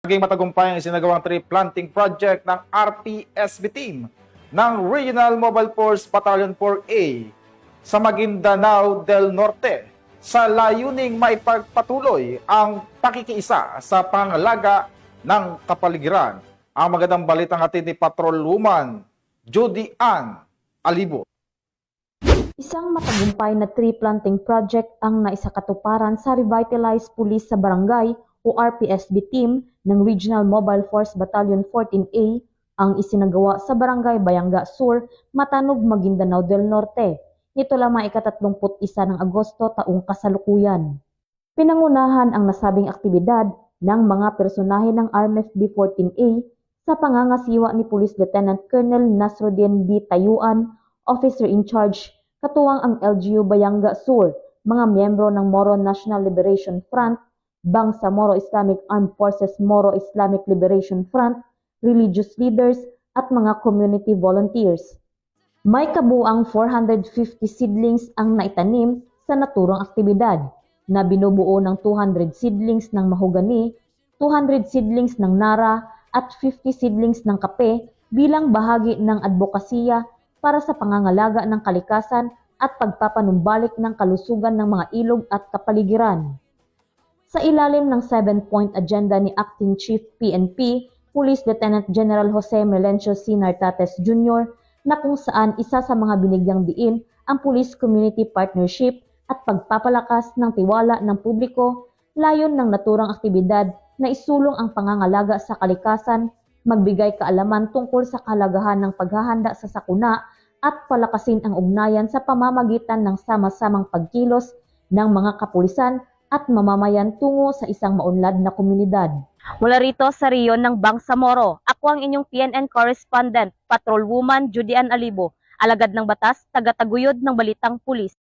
Naging matagumpay ang isinagawang tree planting project ng RPSB team ng Regional Mobile Force Battalion 4A sa Maguindanao del Norte sa layuning maipagpatuloy ang pakikiisa sa pangalaga ng kapaligiran. Ang magandang balitang hatid ni Patrolwoman Judy Ann Alibo. Isang matagumpay na tree planting project ang naisakatuparan sa Revitalized Police sa Barangay o RPSB team ng Regional Mobile Force Battalion 14A ang isinagawa sa Barangay Bayanga Sur, Matanog, Maguindanao del Norte. Nito lamang ika-31 ng Agosto taong kasalukuyan. Pinangunahan ang nasabing aktibidad ng mga personahe ng RMFB 14A sa pangangasiwa ni Police Lieutenant Colonel Nasruddin B. Tayuan, Officer in Charge, katuwang ang LGU Bayanga Sur, mga miyembro ng Moro National Liberation Front, Bangsamoro Islamic Armed Forces Moro Islamic Liberation Front, religious leaders at mga community volunteers. May kabuang 450 seedlings ang naitanim sa naturang aktibidad na binubuo ng 200 seedlings ng mahogani, 200 seedlings ng nara at 50 seedlings ng kape bilang bahagi ng advokasya para sa pangangalaga ng kalikasan at pagpapanumbalik ng kalusugan ng mga ilog at kapaligiran. Sa ilalim ng 7-point agenda ni Acting Chief PNP, Police Lieutenant General Jose Melencio C. Nartates Jr., na kung saan isa sa mga binigyang diin ang Police Community Partnership at pagpapalakas ng tiwala ng publiko, layon ng naturang aktibidad na isulong ang pangangalaga sa kalikasan, magbigay kaalaman tungkol sa kahalagahan ng paghahanda sa sakuna at palakasin ang ugnayan sa pamamagitan ng sama-samang pagkilos ng mga kapulisan at mamamayan tungo sa isang maunlad na komunidad. Mula rito sa riyon ng Bangsamoro, ako ang inyong PNN correspondent, Patrolwoman Judy Ann Alibo, alagad ng batas, tagataguyod ng Balitang Pulis.